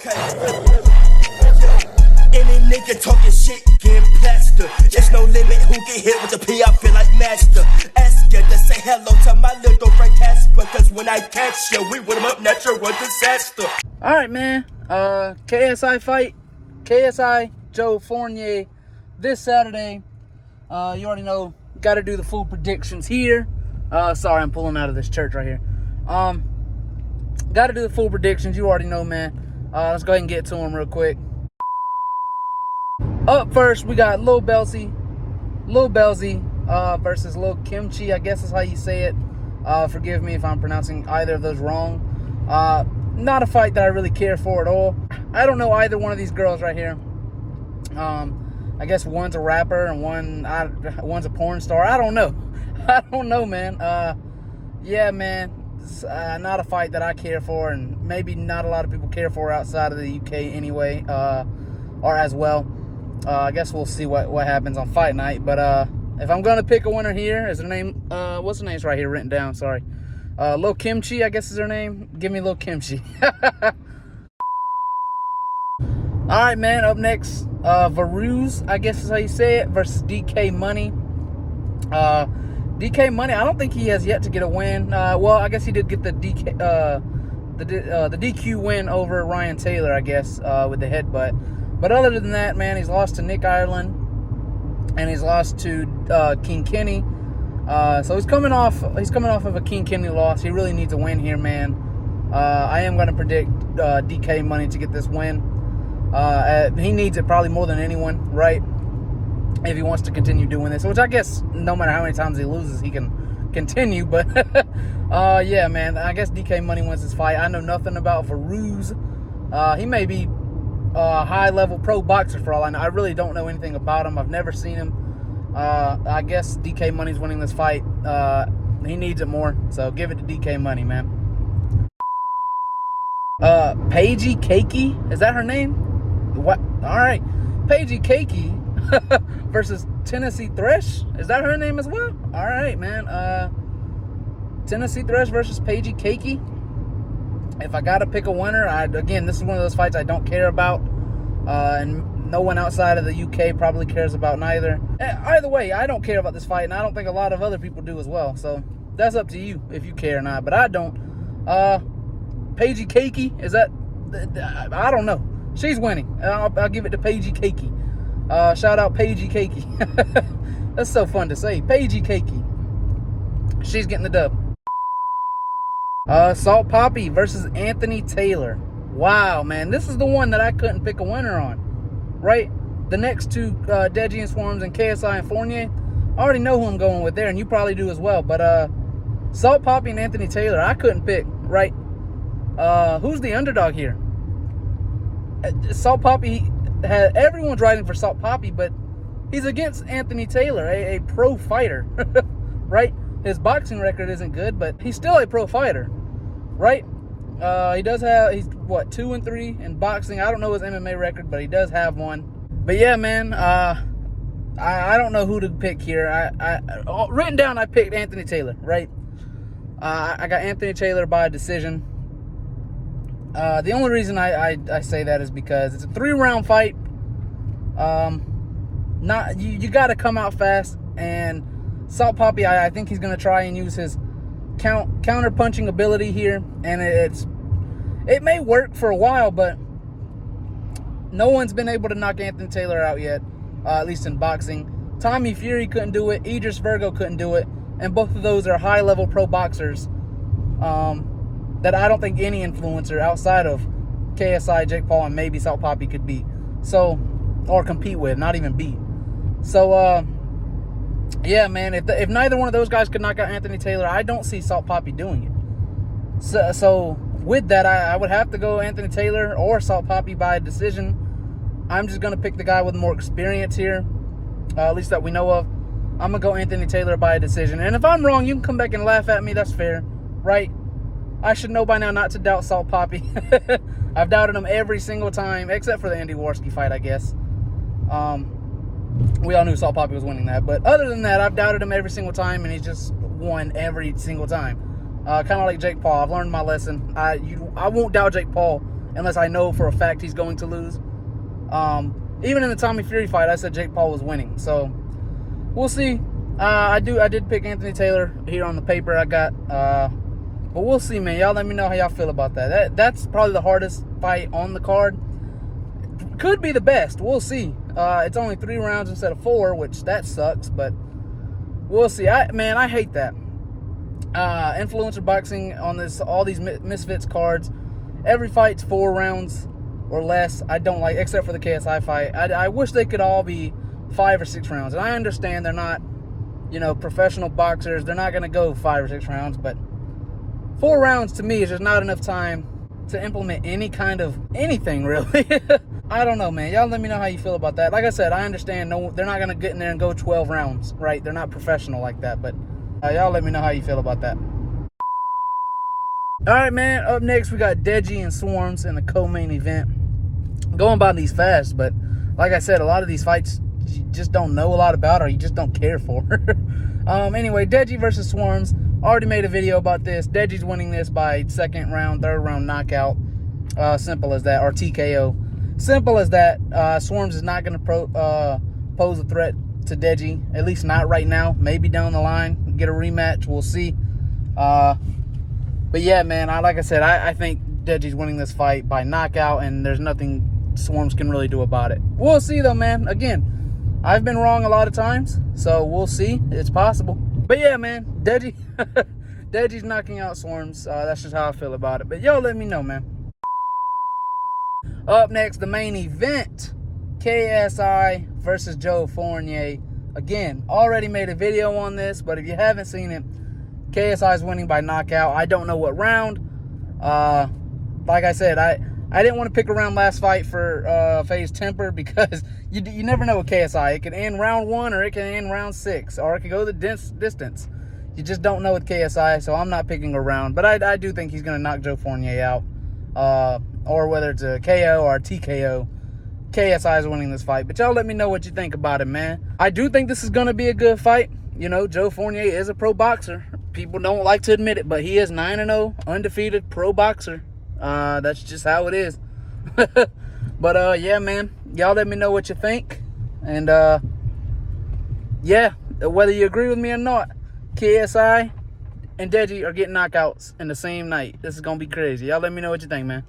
Okay. Any nigga talking shit getting plastered. There's no limit who get hit with the P. I feel like master. Ask you to say hello to my little friend Casper. Cause when I catch you, we with him up natural disaster. Alright, man. KSI fight. KSI, Joe Fournier. This Saturday. You already know. Got to do the full predictions here. Sorry, I'm pulling out of this church right here. Got to do the full predictions. You already know, man. Let's go ahead and get to them real quick. Up first, we got Belsy versus Kimchi. I guess is how you say it. Forgive me if I'm pronouncing either of those wrong. Not a fight that I really care for at all. I don't know either one of these girls right here. I guess one's a rapper and one's a porn star. I don't know. I don't know, man. Yeah, man. It's, not a fight that I care for, and maybe not a lot of people care for outside of the UK anyway, or as well. I guess we'll see what happens on fight night. But if I'm going to pick a winner here, is her name, what's her name's right here written down, sorry. Kimchi, I guess is her name. Give me Kimchi. Alright, man, up next, Varus, I guess is how you say it, versus DK Money. DK Money, I don't think he has yet to get a win. Well, I guess he did get the DQ win over Ryan Taylor, I guess, with the headbutt. But other than that, man, he's lost to Nick Ireland, and he's lost to King Kenny. So he's coming off of a King Kenny loss. He really needs a win here, man. I am going to predict DK Money to get this win. He needs it probably more than anyone, right? If he wants to continue doing this, which I guess no matter how many times he loses, he can continue. But yeah, man, I guess DK Money wins this fight. I know nothing about Varus. He may be a high-level pro boxer for all I know. I really don't know anything about him. I've never seen him. I guess DK Money's winning this fight. He needs it more, so give it to DK Money, man. Cakey, is that her name? What? All right, Cakey versus Tennessee Thresh. Is that her name as well? All right, man. Tennessee Thresh versus Cakey. If I gotta pick a winner, again, this is one of those fights I don't care about, and no one outside of the UK probably cares about neither. Either way, I don't care about this fight, and I don't think a lot of other people do as well. So that's up to you if you care or not. But I don't. Cakey, is that? I don't know. She's winning. I'll give it to Cakey. Shout out Cakey. That's so fun to say. Cakey. She's getting the dub. Salt Poppy versus Anthony Taylor. Wow, man. This is the one that I couldn't pick a winner on. Right? The next two, Deji and Swarms and KSI and Fournier, I already know who I'm going with there, and you probably do as well. But Salt Poppy and Anthony Taylor, I couldn't pick. Right? Who's the underdog here? Salt Poppy, everyone's riding for Salt Poppy, but he's against Anthony Taylor, a pro fighter. Right? His boxing record isn't good, but he's still a pro fighter, right? He's what, 2-3 in boxing. I don't know his MMA record, but he does have one. But yeah, man, I don't know who to pick here. Written down, I picked Anthony Taylor, right? I got Anthony Taylor by decision. The only reason I say that is because it's a 3-round fight. You got to come out fast, and Salt Poppy, I think he's going to try and use his counter punching ability here, and it may work for a while, but no one's been able to knock Anthony Taylor out yet, at least in boxing. Tommy Fury couldn't do it, Idris Virgo couldn't do it, and both of those are high-level pro boxers that I don't think any influencer outside of KSI, Jake Paul, and maybe Salt Poppy could beat. So, or compete with, not even beat. So, yeah, man, if neither one of those guys could knock out Anthony Taylor, I don't see Salt Poppy doing it. So with that, I would have to go Anthony Taylor or Salt Poppy by decision. I'm just going to pick the guy with more experience here, at least that we know of. I'm going to go Anthony Taylor by a decision. And if I'm wrong, you can come back and laugh at me. That's fair, right? I should know by now not to doubt Salt Poppy. I've doubted him every single time, except for the Andy Warski fight, I guess. We all knew Salt Poppy was winning that. But other than that, I've doubted him every single time, and he's just won every single time. Kind of like Jake Paul. I've learned my lesson. I won't doubt Jake Paul unless I know for a fact he's going to lose. Even in the Tommy Fury fight, I said Jake Paul was winning. So we'll see. I did pick Anthony Taylor here on the paper I got. But we'll see, man. Y'all let me know how y'all feel about that. That's probably the hardest fight on the card. Could be the best. We'll see. It's only 3 rounds instead of 4, which that sucks, but we'll see. I hate that. Influencer boxing on all these Misfits cards. Every fight's 4 rounds or less. I don't like, except for the KSI fight. I wish they could all be 5 or 6 rounds. And I understand they're not, professional boxers. They're not going to go 5 or 6 rounds, but 4 rounds to me is just not enough time to implement any kind of anything, really. I don't know, man. Y'all let me know how you feel about that. Like I said, I understand they're not going to get in there and go 12 rounds, right? They're not professional like that, but y'all let me know how you feel about that. All right, man. Up next, we got Deji and Swarms in the co-main event. I'm going by these fast, but like I said, a lot of these fights you just don't know a lot about or you just don't care for. Anyway, Deji versus Swarms. Already made a video about this. Deji's winning this by 2nd round, 3rd round knockout. Simple as that. Or TKO. Simple as that. Swarms is not going to pose a threat to Deji. At least not right now. Maybe down the line. Get a rematch. We'll see. But yeah, man. Like I said, I think Deji's winning this fight by knockout. And there's nothing Swarms can really do about it. We'll see, though, man. Again, I've been wrong a lot of times. So we'll see. It's possible. But yeah, man, Deji's knocking out Swarms. That's just how I feel about it. But y'all let me know, man. Up next, the main event. KSI versus Joe Fournier. Again, already made a video on this, but if you haven't seen it, KSI is winning by knockout. I don't know what round. Like I said, I didn't want to pick a round last fight for FaZe Temper because you never know with KSI. It can end round 1 or it can end round 6 or it can go the distance. You just don't know with KSI, so I'm not picking a round. But I do think he's going to knock Joe Fournier out. Or whether it's a KO or a TKO, KSI is winning this fight. But y'all let me know what you think about it, man. I do think this is going to be a good fight. Joe Fournier is a pro boxer. People don't like to admit it, but he is 9-0, undefeated pro boxer. That's just how it is. But yeah, man, y'all let me know what you think. And yeah, whether you agree with me or not, KSI and Deji are getting knockouts in the same night. This is gonna be crazy. Y'all let me know what you think, man.